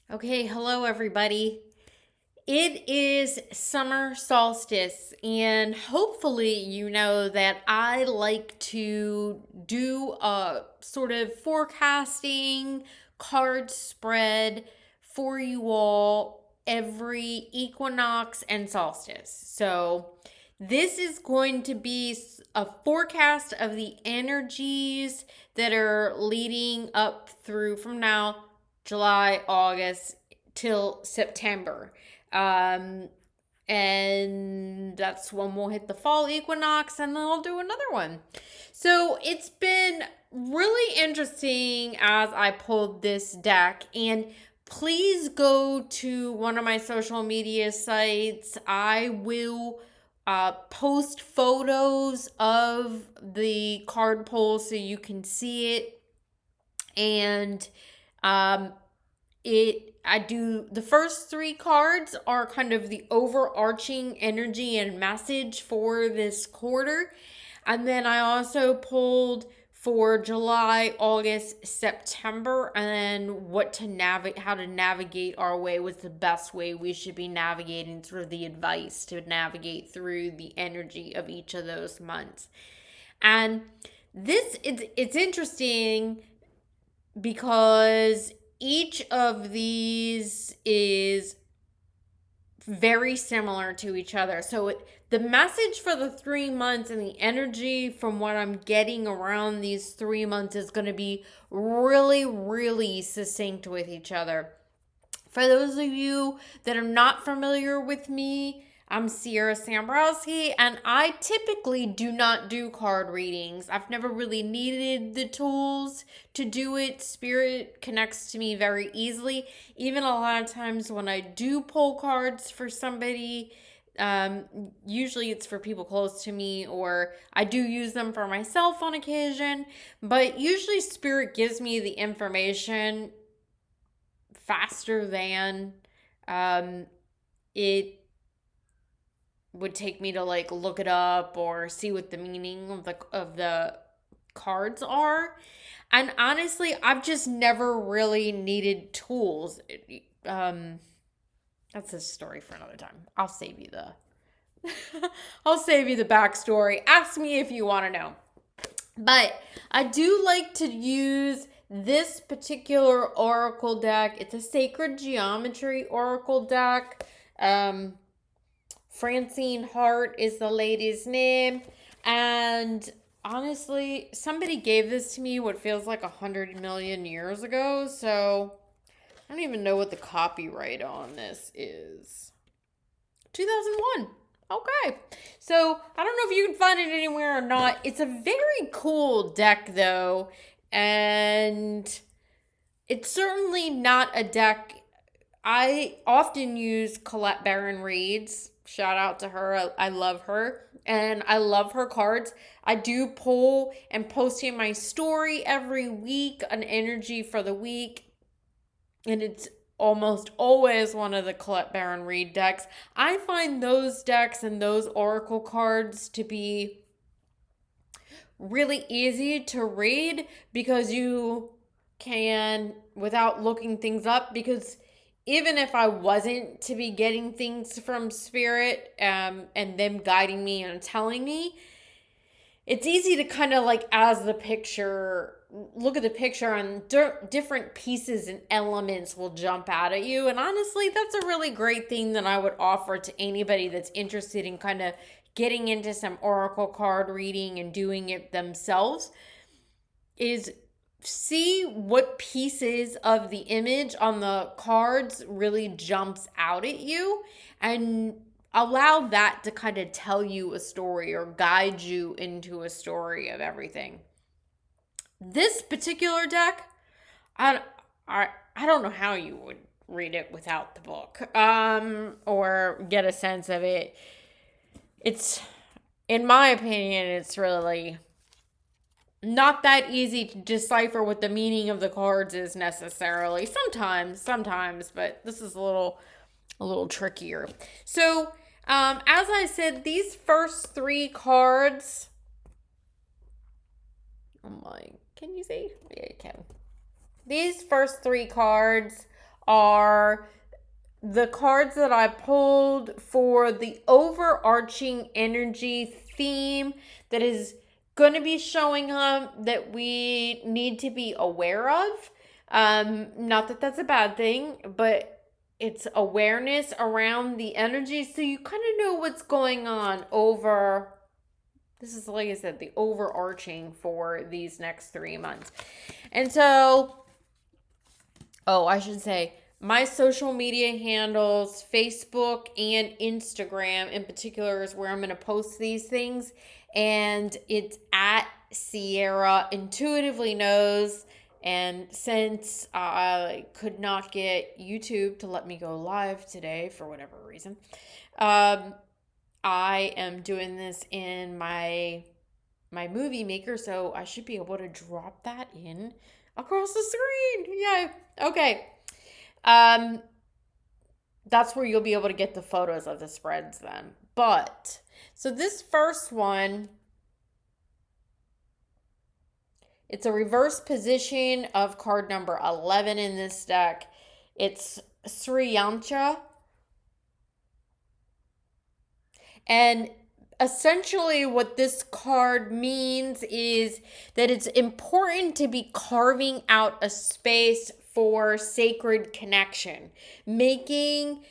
Okay, hello everybody. It is summer solstice, and hopefully, you know that I like to do a sort of forecasting card spread for you all every equinox and solstice. So, this is going to be a forecast of the energies that are leading up through from now, July, August, till September. Um, and that's when we'll hit the fall equinox, and then I'll do another one. So it's been really interesting as I pulled this deck. And please go to one of my social media sites. I will post photos of the card pull so you can see it. And um, I do the first three cards are kind of the overarching energy and message for this quarter. And then I also pulled for July, August, September, and then what to navigate, how to navigate our way was the best way we should be navigating, sort of the advice to navigate through the energy of each of those months. And it's interesting because each of these is very similar to each other. So the message for the 3 months and the energy from what I'm getting around these 3 months is going to be really, really succinct with each other. For those of you that are not familiar with me, I'm Siera Sambrosky, and I typically do not do card readings. I've never really needed the tools to do it. Spirit connects to me very easily. Even a lot of times when I do pull cards for somebody, usually it's for people close to me, or I do use them for myself on occasion. But usually, Spirit gives me the information faster than it would take me to like look it up or see what the meaning of the cards are. And honestly, I've just never really needed tools. That's a story for another time. I'll save you the I'll save you the backstory. Ask me if you want to know. But I do like to use this particular oracle deck. It's a sacred geometry oracle deck. Francine Hart is the lady's name. And honestly, somebody gave this to me what feels like 100 million years ago. So I don't even know what the copyright on this is. 2001. Okay. So I don't know if you can find it anywhere or not. It's a very cool deck, though. And it's certainly not a deck. I often use Colette Baron Reed's. Shout out to her. I love her. And I love her cards. I do pull and post in my story every week an energy for the week. And it's almost always one of the Colette Baron Reed decks. I find those decks and those oracle cards to be really easy to read because you can, without looking things up, because even if I wasn't to be getting things from Spirit and them guiding me and telling me, it's easy to kind of like as the picture look at the picture and different pieces and elements will jump out at you. And honestly, that's a really great thing that I would offer to anybody that's interested in kind of getting into some oracle card reading and doing it themselves, is see what pieces of the image on the cards really jumps out at you and allow that to kind of tell you a story or guide you into a story of everything. This particular deck, I, I don't know how you would read it without the book, or get a sense of it. It's, in my opinion, it's really not that easy to decipher what the meaning of the cards is necessarily. Sometimes, but this is a little trickier. So, as I said, these first three cards. Oh my, can you see? Yeah, you can. These first three cards are the cards that I pulled for the overarching energy theme that is going to be showing up that we need to be aware of. Not that that's a bad thing, but it's awareness around the energy so you kind of know what's going on over. This is, like I said, the overarching for these next 3 months. And so, I should say, my social media handles, Facebook and Instagram in particular, is where I'm going to post these things. And it's at Siera Intuitively Knows. And since I could not get YouTube to let me go live today for whatever reason, I am doing this in my movie maker, so I should be able to drop that in across the screen. Yay. Okay. That's where you'll be able to get the photos of the spreads then. But so this first one, it's a reverse position of card number 11 in this deck. It's Sriyancha. And essentially what this card means is that it's important to be carving out a space for sacred connection. Did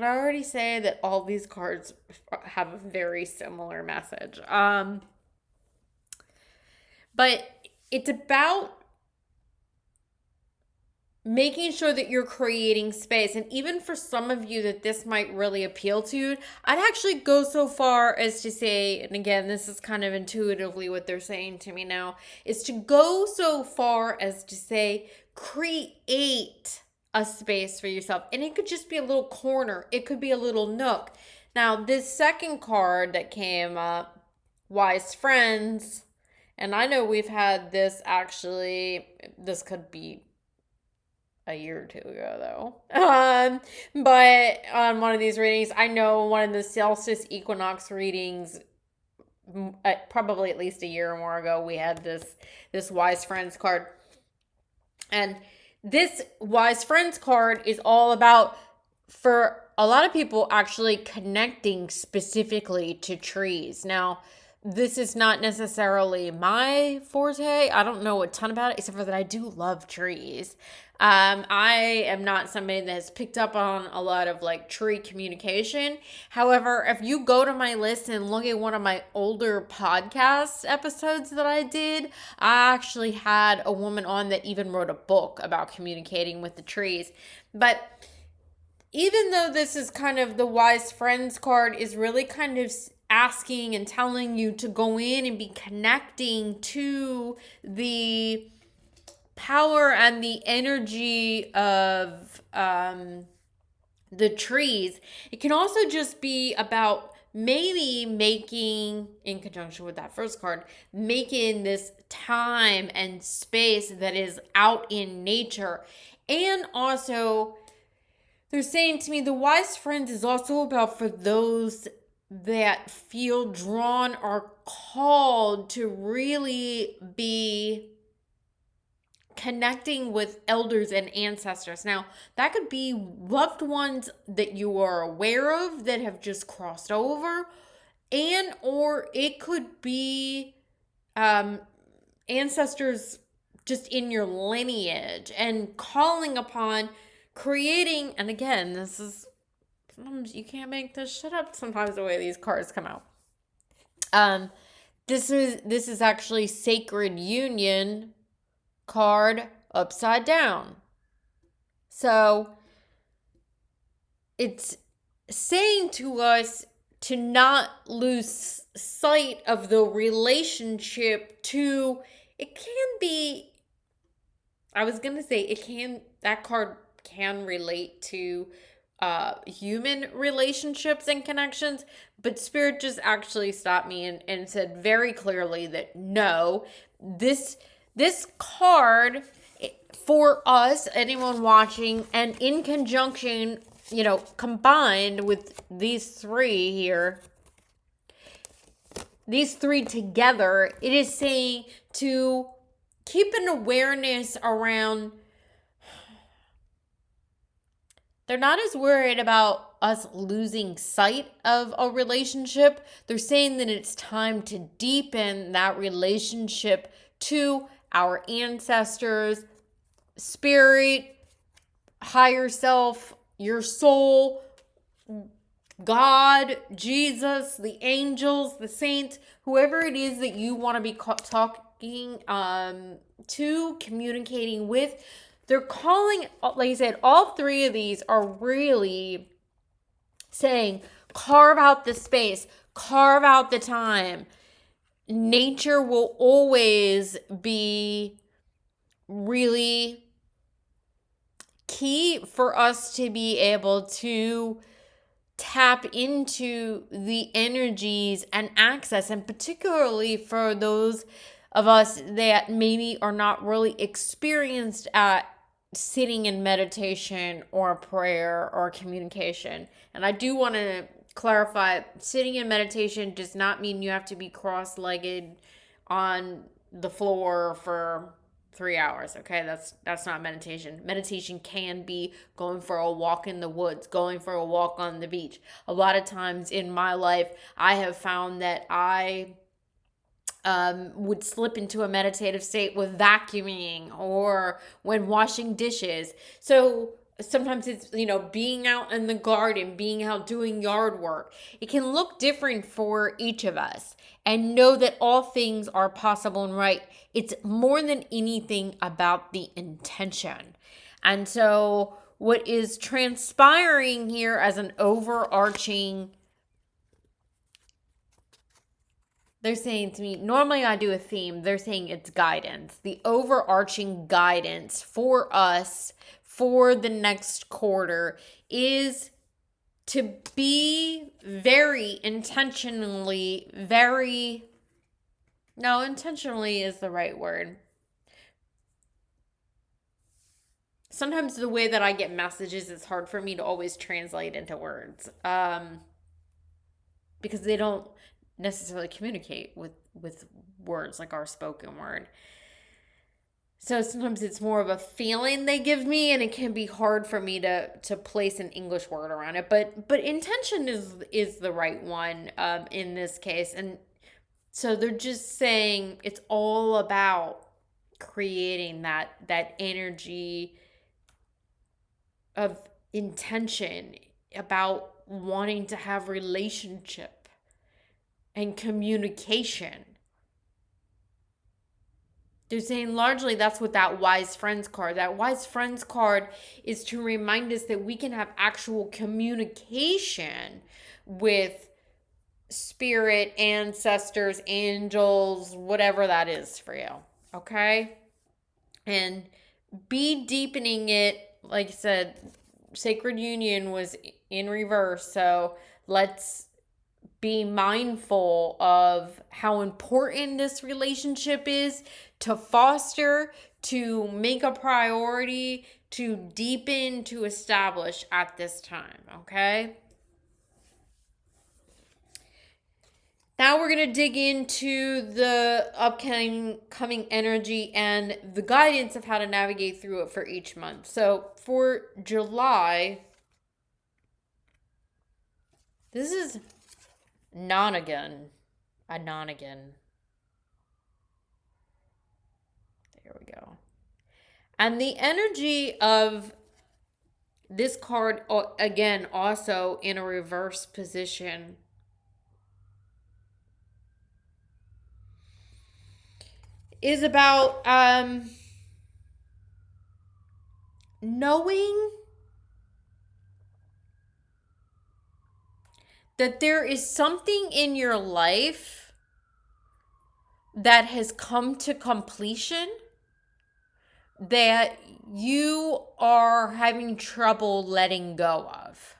I already say that all these cards have a very similar message? But it's about making sure that you're creating space. And even for some of you that this might really appeal to, I'd actually go so far as to say, and again, this is kind of intuitively what they're saying to me now, is to go so far as to say, create a space for yourself. And it could just be a little corner. It could be a little nook. Now, this second card that came up, Wise Friends, and I know we've had this this could be a year or two ago though. But on one of these readings, I know one of the Solstice equinox readings, probably at least a year or more ago, we had this Wise Friends card. And this Wise Friends card is all about, for a lot of people, actually connecting specifically to trees. Now, this is not necessarily my forte. I don't know a ton about it, except for that I do love trees. I am not somebody that has picked up on a lot of like tree communication. However, if you go to my list and look at one of my older podcast episodes that I did, I actually had a woman on that even wrote a book about communicating with the trees. But even though this is kind of the Wise Friends card, is really kind of asking and telling you to go in and be connecting to the power and the energy of the trees. It can also just be about maybe making, in conjunction with that first card, making this time and space that is out in nature. And also, they're saying to me, the Wise Friends is also about for those that feel drawn or called to really be connecting with elders and ancestors. Now, that could be loved ones that you are aware of that have just crossed over, and or it could be ancestors just in your lineage and calling upon creating. And again, this is, sometimes you can't make this shit up sometimes the way these cards come out. This is actually Sacred Union card upside down. So it's saying to us to not lose sight of the relationship to, it can be, I was going to say that card can relate to human relationships and connections, but Spirit just actually stopped me and said very clearly that no, this card for us, anyone watching, and in conjunction, combined with these three here, these three together, it is saying to keep an awareness around They're not as worried about us losing sight of a relationship. They're saying that it's time to deepen that relationship to our ancestors, spirit, higher self, your soul, God, Jesus, the angels, the saints, whoever it is that you want to be talking to, communicating with. They're calling, like I said, all three of these are really saying, carve out the space, carve out the time. Nature will always be really key for us to be able to tap into the energies and access, and particularly for those of us that maybe are not really experienced at sitting in meditation or prayer or communication. And I do want to clarify, sitting in meditation does not mean you have to be cross-legged on the floor for 3 hours. Okay, that's not meditation. Meditation can be going for a walk in the woods, going for a walk on the beach. A lot of times in my life, I have found that I would slip into a meditative state with vacuuming or when washing dishes. So sometimes it's, being out in the garden, being out doing yard work. It can look different for each of us, and know that all things are possible and right. It's more than anything about the intention. And so what is transpiring here as an overarching, they're saying to me, normally I do a theme, they're saying it's guidance. The overarching guidance for us for the next quarter is to be very intentionally, intentionally is the right word. Sometimes the way that I get messages, it's hard for me to always translate into words, because they don't necessarily communicate with words like our spoken word. So sometimes it's more of a feeling they give me, and it can be hard for me to place an English word around it. But intention is the right one in this case. And so they're just saying it's all about creating that energy of intention, about wanting to have relationship and communication. They're saying largely that's what that wise friends card is, to remind us that we can have actual communication with spirit, ancestors, angels, whatever that is for you. Okay? And be deepening it. Like I said, Sacred Union was in reverse. So let's be mindful of how important this relationship is to foster, to make a priority, to deepen, to establish at this time, okay? Now we're going to dig into the upcoming energy and the guidance of how to navigate through it for each month. So for July, this is Nonagon. A Nonagon. There we go. And the energy of this card, again, also in a reverse position, is about knowing that there is something in your life that has come to completion that you are having trouble letting go of.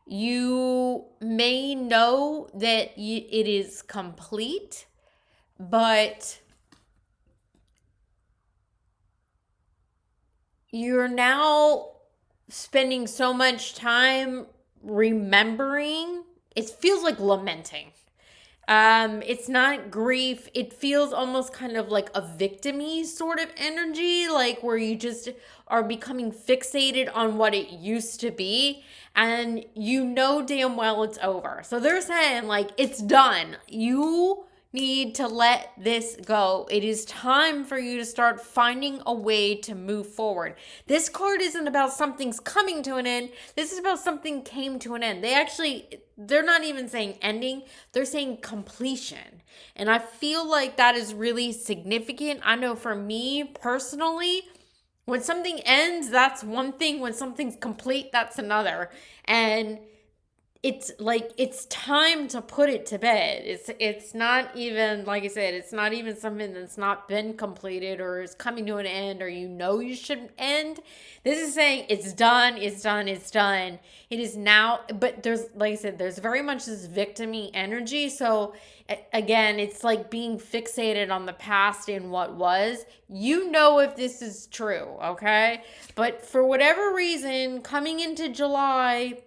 You may know that it is complete, but you're now spending so much time remembering. It feels like lamenting. It's not grief. It feels almost kind of like a victim-y sort of energy, like where you just are becoming fixated on what it used to be, and you know damn well it's over. So they're saying, like, it's done. You need to let this go. It is time for you to start finding a way to move forward. This card isn't about something's coming to an end. This is about something came to an end. They're not even saying ending, they're saying completion. And I feel like that is really significant. I know for me personally, when something ends, that's one thing. When something's complete, that's another. And it's like it's time to put it to bed. It's not even, like I said, it's not even something that's not been completed or is coming to an end or you should end. This is saying it's done, it's done, it's done. It is now, but there's, like I said, there's very much this victim-y energy. So again, it's like being fixated on the past and what was. You know if this is true, okay? But for whatever reason, coming into July,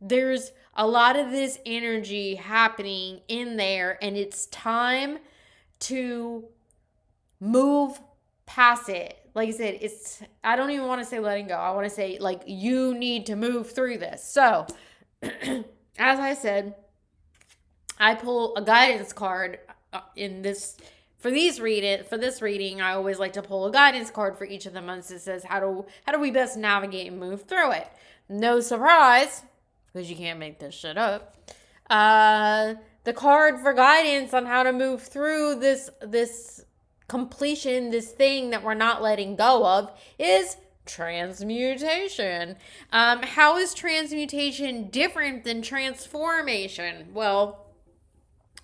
there's a lot of this energy happening in there, and it's time to move past it. Like I said, I don't even want to say letting go. I want to say, like, you need to move through this. So, as I said, I pull a guidance card in this. For this reading, I always like to pull a guidance card for each of the months that says how do we best navigate and move through it. No surprise, because you can't make this shit up. The card for guidance on how to move through this completion, this thing that we're not letting go of, is transmutation. How is transmutation different than transformation? Well,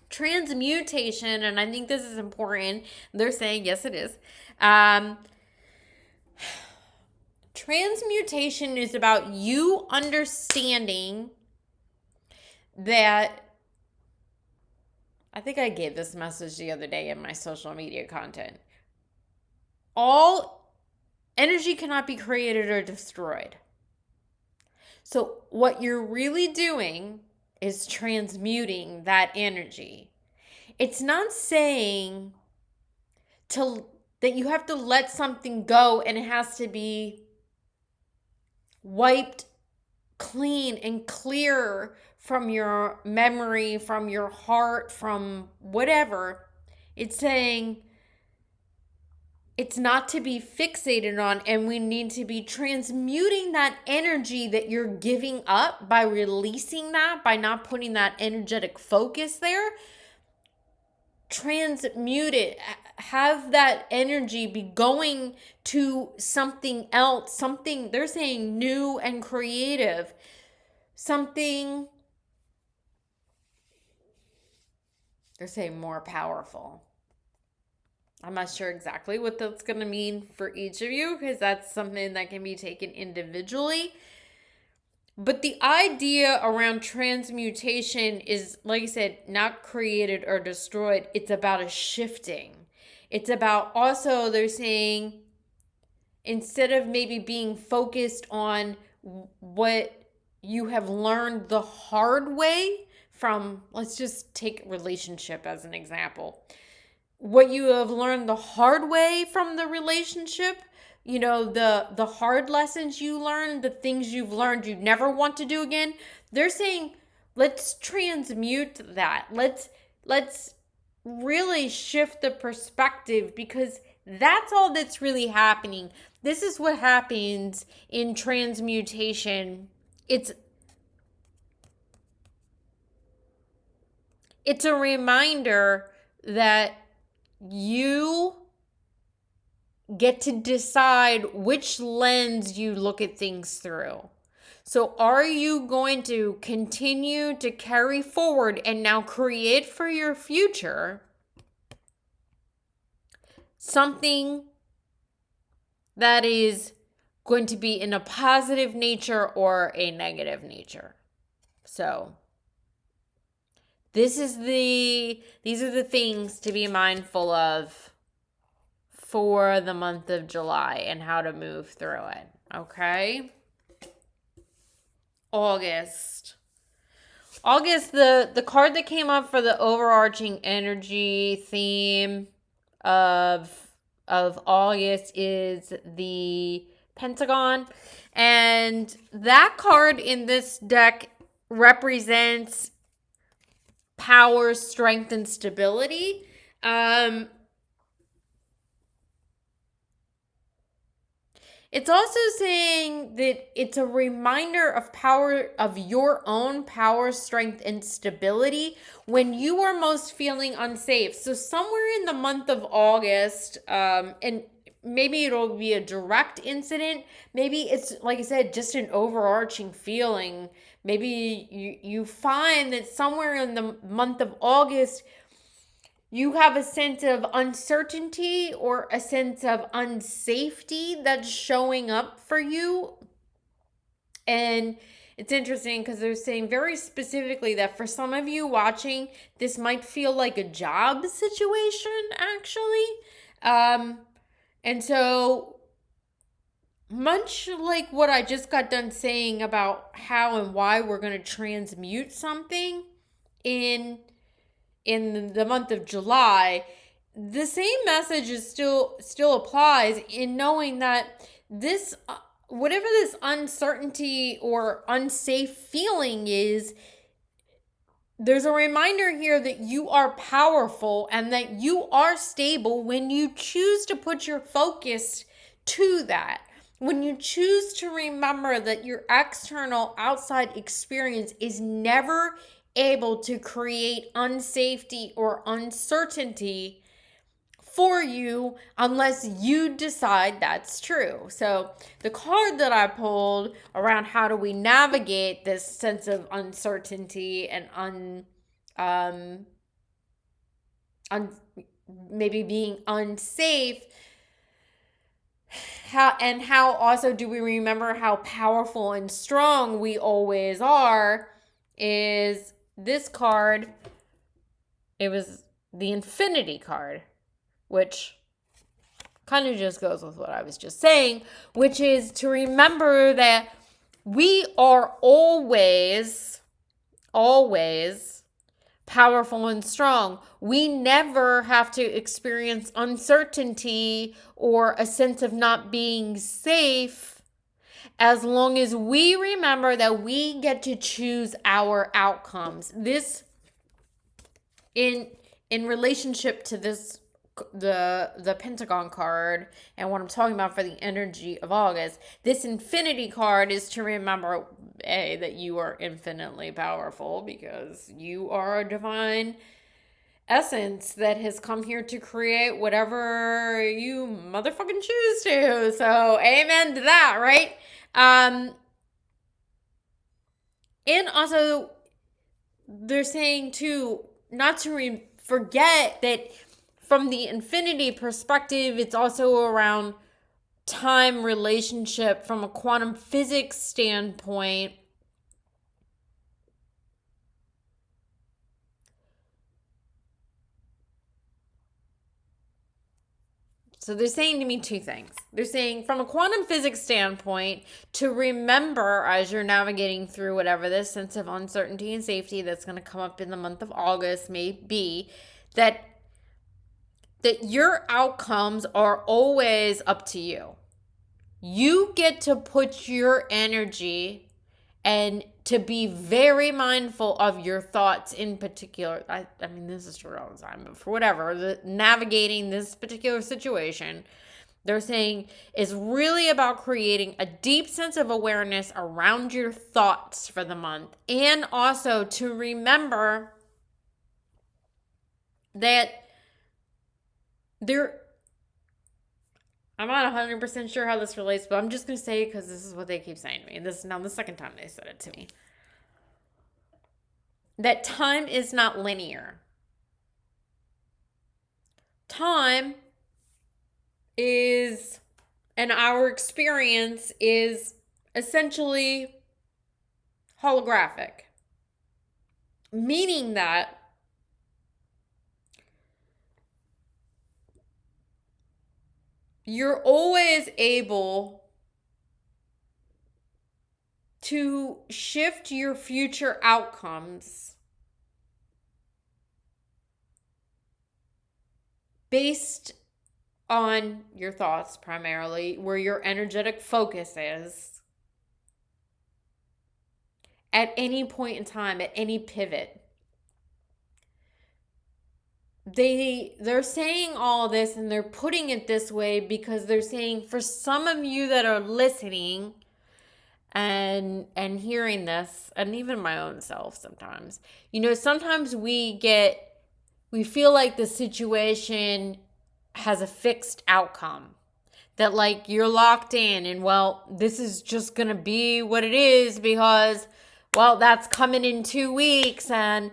transmutation, and I think this is important, they're saying yes it is. Transmutation is about you understanding that, I think I gave this message the other day in my social media content. All energy cannot be created or destroyed. So what you're really doing is transmuting that energy. It's not saying that you have to let something go and it has to be wiped clean and clear from your memory, from your heart, from whatever. It's saying it's not to be fixated on, and we need to be transmuting that energy that you're giving up by releasing that, by not putting that energetic focus there. Transmute it. Have that energy be going to something else, something, they're saying, new and creative, something, they're saying, more powerful. I'm not sure exactly what that's going to mean for each of you, because that's something that can be taken individually. But the idea around transmutation is, like I said, not created or destroyed. It's about a shifting. It's about also, they're saying, instead of maybe being focused on what you have learned the hard way from, let's just take relationship as an example. What you have learned the hard way from the relationship, the hard lessons you learned, the things you've learned you never want to do again. They're saying, let's transmute that. Let's really shift the perspective, because that's all that's really happening. This is what happens in transmutation. It's a reminder that you get to decide which lens you look at things through. So are you going to continue to carry forward and now create for your future something that is going to be in a positive nature or a negative nature? So these are the things to be mindful of for the month of July and how to move through it. Okay? August. August, the card that came up for the overarching energy theme of August is the Pentagon. And that card in this deck represents power, strength, and stability. It's also saying that it's a reminder of power, of your own power, strength, and stability when you are most feeling unsafe. So somewhere in the month of August, and maybe it'll be a direct incident. Maybe it's, like I said, just an overarching feeling. Maybe you find that somewhere in the month of August, you have a sense of uncertainty or a sense of unsafety that's showing up for you. And it's interesting because they're saying very specifically that for some of you watching, this might feel like a job situation, actually. And so, much like what I just got done saying about how and why we're going to transmute something in the month of July, the same message is still applies in knowing that this whatever this uncertainty or unsafe feeling is, there's a reminder here that you are powerful and that you are stable when you choose to put your focus to that. When you choose to remember that your external outside experience is never able to create unsafety or uncertainty for you unless you decide that's true. So the card that I pulled around how do we navigate this sense of uncertainty and maybe being unsafe, how also do we remember how powerful and strong we always are, is this card. It was the Infinity card, which kind of just goes with what I was just saying, which is to remember that we are always powerful and strong. We never have to experience uncertainty or a sense of not being safe, as long as we remember that we get to choose our outcomes. This in relationship to this, the Pentagon card, and what I'm talking about for the energy of August, this Infinity card is to remember that you are infinitely powerful because you are a divine essence that has come here to create whatever you motherfucking choose to. So amen to that, right? And also they're saying too, not to forget that from the infinity perspective, it's also around time relationship from a quantum physics standpoint. So they're saying to me two things. They're saying from a quantum physics standpoint to remember as you're navigating through whatever this sense of uncertainty and safety that's going to come up in the month of August may be, that your outcomes are always up to you. You get to put your energy and to be very mindful of your thoughts in particular. I mean, this is true all the time, but for whatever, navigating this particular situation, they're saying is really about creating a deep sense of awareness around your thoughts for the month. And also to remember that I'm not 100% sure how this relates, but I'm just going to say it because this is what they keep saying to me. This is now the second time they said it to me. That time is not linear. Time is, and our experience is essentially holographic. Meaning that you're always able to shift your future outcomes based on your thoughts primarily, where your energetic focus is at any point in time, at any pivot. They're saying all this and they're putting it this way because they're saying, for some of you that are listening and hearing this, and even my own self sometimes, sometimes we feel like the situation has a fixed outcome, that like you're locked in and, well, this is just gonna be what it is because, well, that's coming in 2 weeks. And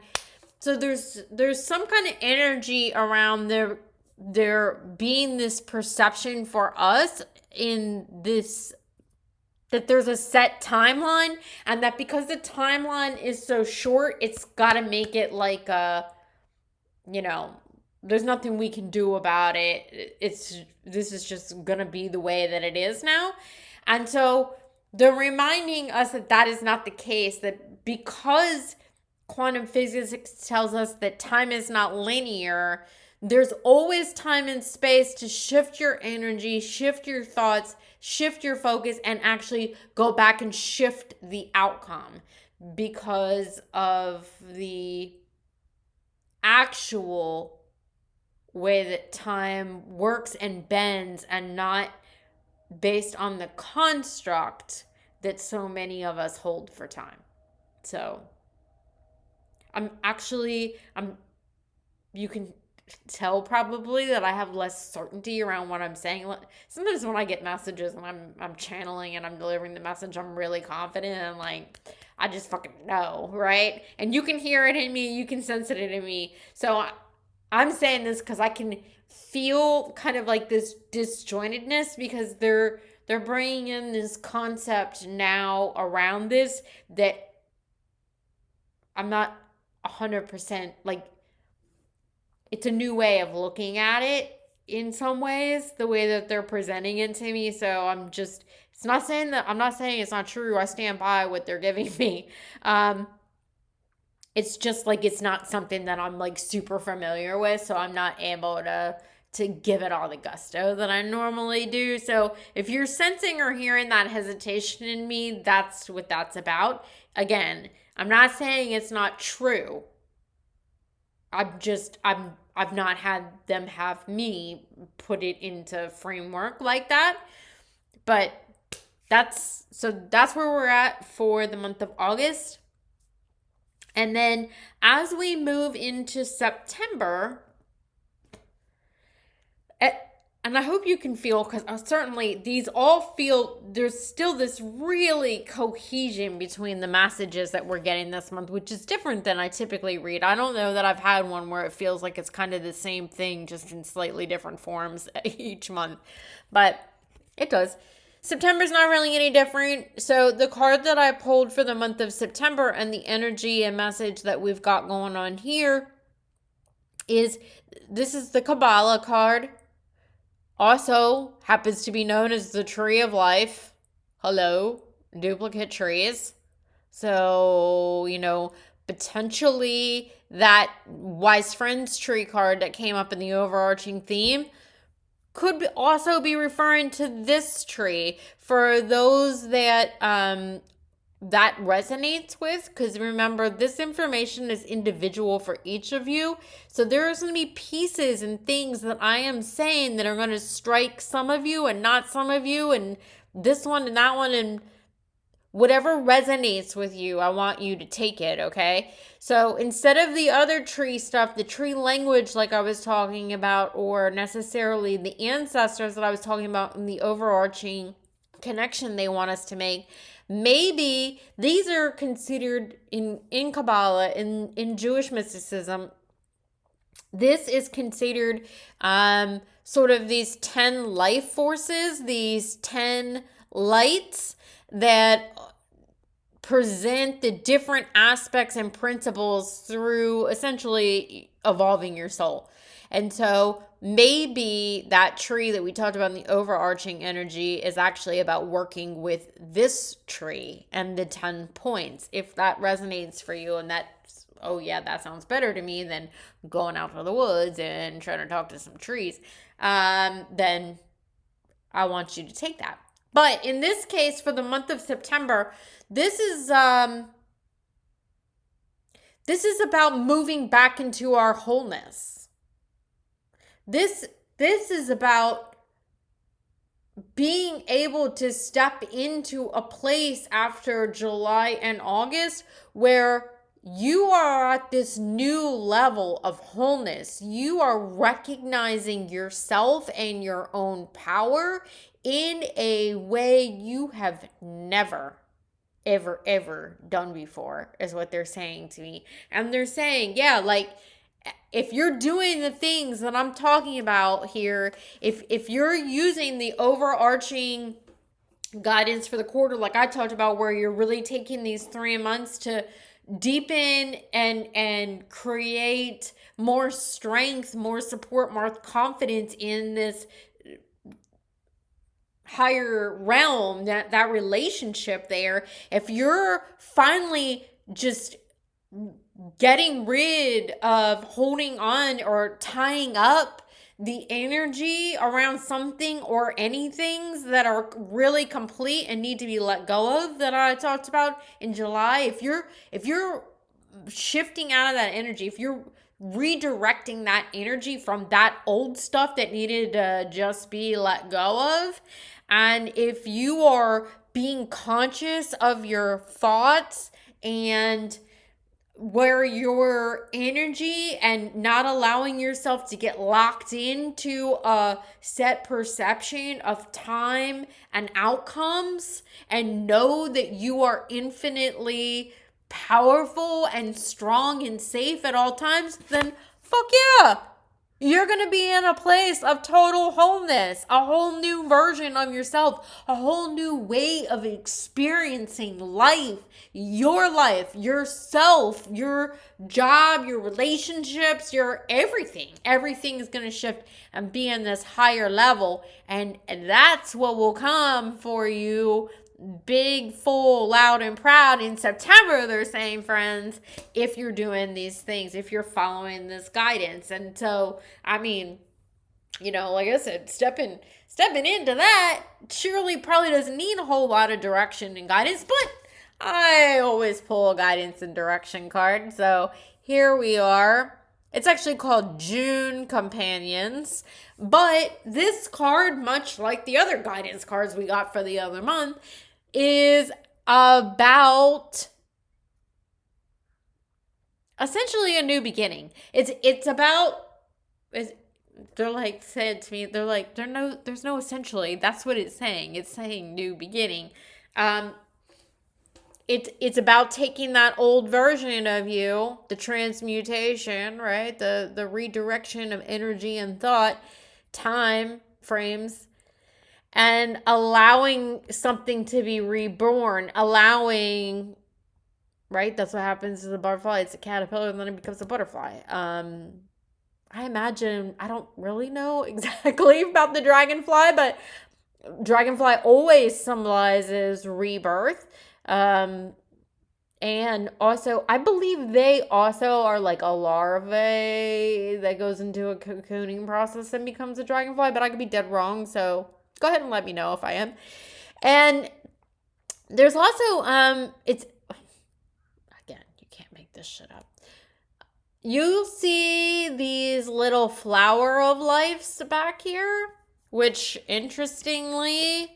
so there's some kind of energy around there being this perception for us in this, that there's a set timeline, and that because the timeline is so short, it's got to make it like there's nothing we can do about it. This is just going to be the way that it is now. And so they're reminding us that that is not the case, that because quantum physics tells us that time is not linear, there's always time and space to shift your energy, shift your thoughts, shift your focus, and actually go back and shift the outcome because of the actual way that time works and bends, and not based on the construct that so many of us hold for time. So you can tell probably that I have less certainty around what I'm saying. Sometimes when I get messages and I'm channeling and I'm delivering the message, I'm really confident and like, I just fucking know, right? And you can hear it in me, you can sense it in me. So I'm saying this because I can feel kind of like this disjointedness, because they're bringing in this concept now around this that I'm not 100% like, it's a new way of looking at it in some ways, the way that they're presenting it to me. So I'm not saying it's not true. I stand by what they're giving me. It's just like, it's not something that I'm like super familiar with. So I'm not able to give it all the gusto that I normally do. So if you're sensing or hearing that hesitation in me, that's what that's about. Again, I'm not saying it's not true. I've not had them have me put it into framework like that. But that's where we're at for the month of August. And then as we move into September, and I hope you can feel, because certainly these all feel, there's still this really cohesion between the messages that we're getting this month, which is different than I typically read. I don't know that I've had one where it feels like it's kind of the same thing, just in slightly different forms each month, but it does. September's not really any different. So the card that I pulled for the month of September and the energy and message that we've got going on here is the Kabbalah card. Also happens to be known as the Tree of Life. Hello, duplicate trees. So, potentially that Wise Friends tree card that came up in the overarching theme could also be referring to this tree for those that that resonates with, because remember, this information is individual for each of you. So there's going to be pieces and things that I am saying that are going to strike some of you and not some of you, and this one and that one, and whatever resonates with you, I want you to take it, okay? So instead of the other tree stuff, the tree language like I was talking about, or necessarily the ancestors that I was talking about in the overarching connection they want us to make, maybe these are considered in Kabbalah, in Jewish mysticism, this is considered sort of these 10 life forces, these 10 lights that present the different aspects and principles through essentially evolving your soul. And so maybe that tree that we talked about in the overarching energy is actually about working with this tree and the 10 points. If that resonates for you and that's, oh yeah, that sounds better to me than going out to the woods and trying to talk to some trees, then I want you to take that. But in this case, for the month of September, this is about moving back into our wholeness. This is about being able to step into a place after July and August where you are at this new level of wholeness. You are recognizing yourself and your own power in a way you have never ever done before, is what they're saying to me. And they're saying, yeah, like, if you're doing the things that I'm talking about here, if you're using the overarching guidance for the quarter, like I talked about, where you're really taking these 3 months to deepen and create more strength, more support, more confidence in this higher realm, that relationship there, if you're finally just getting rid of holding on or tying up the energy around something or anything that are really complete and need to be let go of, that I talked about in July, if you're shifting out of that energy, if you're redirecting that energy from that old stuff that needed to just be let go of, and if you are being conscious of your thoughts and where your energy, and not allowing yourself to get locked into a set perception of time and outcomes, and know that you are infinitely powerful and strong and safe at all times, then fuck yeah. You're going to be in a place of total wholeness, a whole new version of yourself, a whole new way of experiencing life, yourself, your job, your relationships, your everything. Everything is going to shift and be in this higher level. And that's what will come for you big, full, loud, and proud in September, they're saying, friends, if you're doing these things, if you're following this guidance. And so, I mean, like I said, stepping into that surely probably doesn't need a whole lot of direction and guidance, but I always pull a guidance and direction card. So here we are. It's actually called June Companions, but this card, much like the other guidance cards we got for the other month, is about essentially a new beginning. It's about, they're like said to me, they're like, there's no essentially. That's what it's saying. It's saying new beginning. It's about taking that old version of you, the transmutation, right? The redirection of energy and thought, time frames, and allowing something to be reborn, allowing, right? That's what happens to the butterfly. It's a caterpillar and then it becomes a butterfly. I imagine, I don't really know exactly about the dragonfly, but dragonfly always symbolizes rebirth. And also, I believe they also are like a larvae that goes into a cocooning process and becomes a dragonfly, but I could be dead wrong, so go ahead and let me know if I am. And there's also, it's, again, you can't make this shit up. You'll see these little flower of lives back here, which interestingly,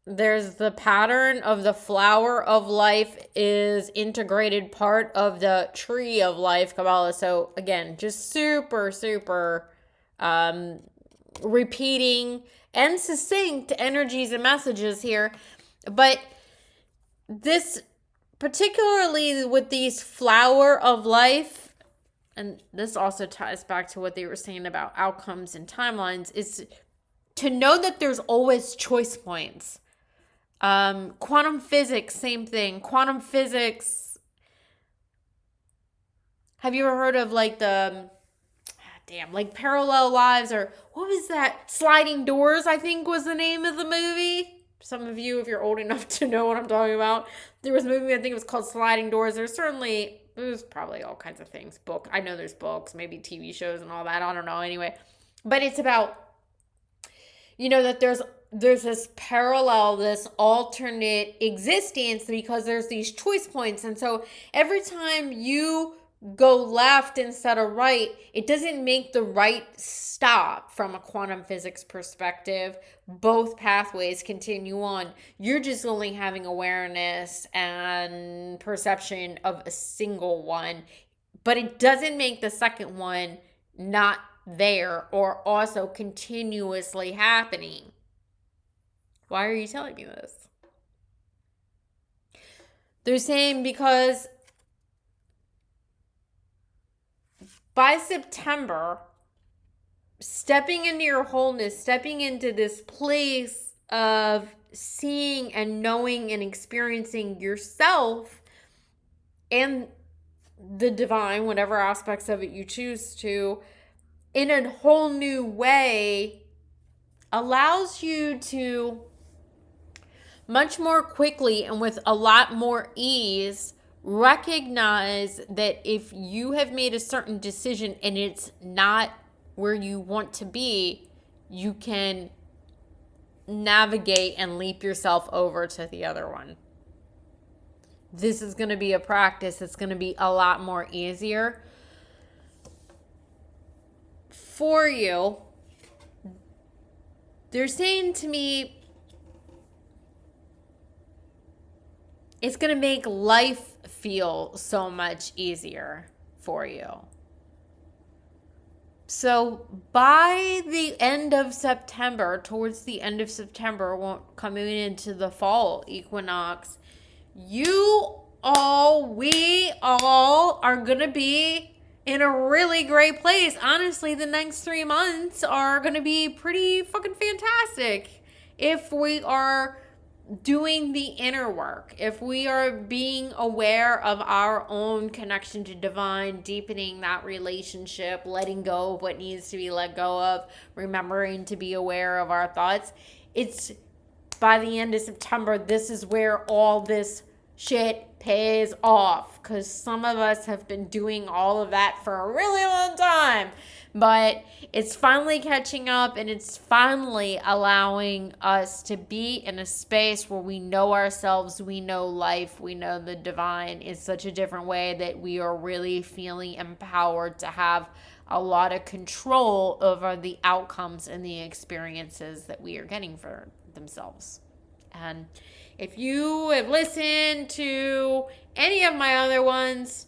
there's the pattern of the flower of life is integrated part of the tree of life Kabbalah. So again, just super repeating and succinct energies and messages here. But this, particularly with these flower of life, and this also ties back to what they were saying about outcomes and timelines, is to know that there's always choice points. Quantum physics, same thing. Quantum physics. Have you ever heard of like the, damn, like Parallel Lives, or what was that? Sliding Doors, I think was the name of the movie. Some of you, if you're old enough to know what I'm talking about, there was a movie, I think it was called Sliding Doors. There's probably all kinds of things. I know there's books, maybe TV shows and all that. I don't know. Anyway, but it's about, that there's this parallel, this alternate existence, because there's these choice points. And so every time you go left instead of right, it doesn't make the right stop from a quantum physics perspective. Both pathways continue on. You're just only having awareness and perception of a single one, but it doesn't make the second one not there or also continuously happening. Why are you telling me this? They're saying because by September, stepping into your wholeness, stepping into this place of seeing and knowing and experiencing yourself and the divine, whatever aspects of it you choose to, in a whole new way, allows you to much more quickly and with a lot more ease recognize that if you have made a certain decision and it's not where you want to be, you can navigate and leap yourself over to the other one. This is going to be a practice. It's going to be a lot more easier for you. They're saying to me, it's going to make life feel so much easier for you. So by the end of September, towards the end of September, coming into the fall equinox, we all are going to be in a really great place. Honestly, the next 3 months are going to be pretty fucking fantastic if we are doing the inner work, if we are being aware of our own connection to divine, deepening that relationship, letting go of what needs to be let go of, remembering to be aware of our thoughts. It's by the end of September, this is where all this shit pays off, because some of us have been doing all of that for a really long time, but it's finally catching up, and it's finally allowing us to be in a space where we know ourselves, we know life, we know the divine in such a different way that we are really feeling empowered to have a lot of control over the outcomes and the experiences that we are getting for themselves. And if you have listened to any of my other ones,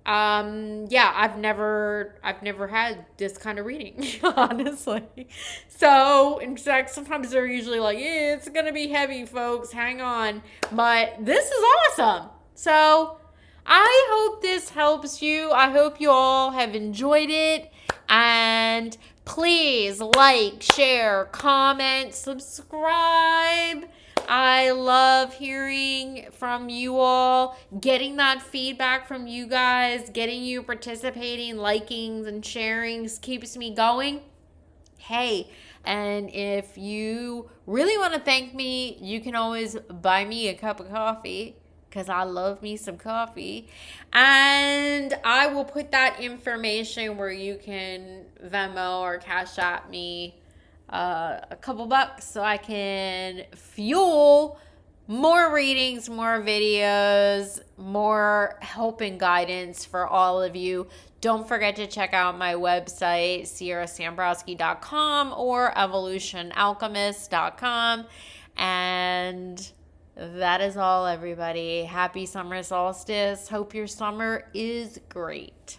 I've never had this kind of reading, honestly. So, in fact, sometimes they're usually like, yeah, it's going to be heavy, folks, hang on. But this is awesome. So, I hope this helps you. I hope you all have enjoyed it. And please like, share, comment, subscribe. I love hearing from you all, getting that feedback from you guys, getting you participating, likings and sharings keeps me going. Hey, and if you really want to thank me, you can always buy me a cup of coffee, because I love me some coffee. And I will put that information where you can Venmo or Cash App me a couple bucks so I can fuel more readings, more videos, more help and guidance for all of you. Don't forget to check out my website, CieraSambrosky.com or EvolutionAlchemist.com. And that is all, everybody. Happy summer solstice. Hope your summer is great.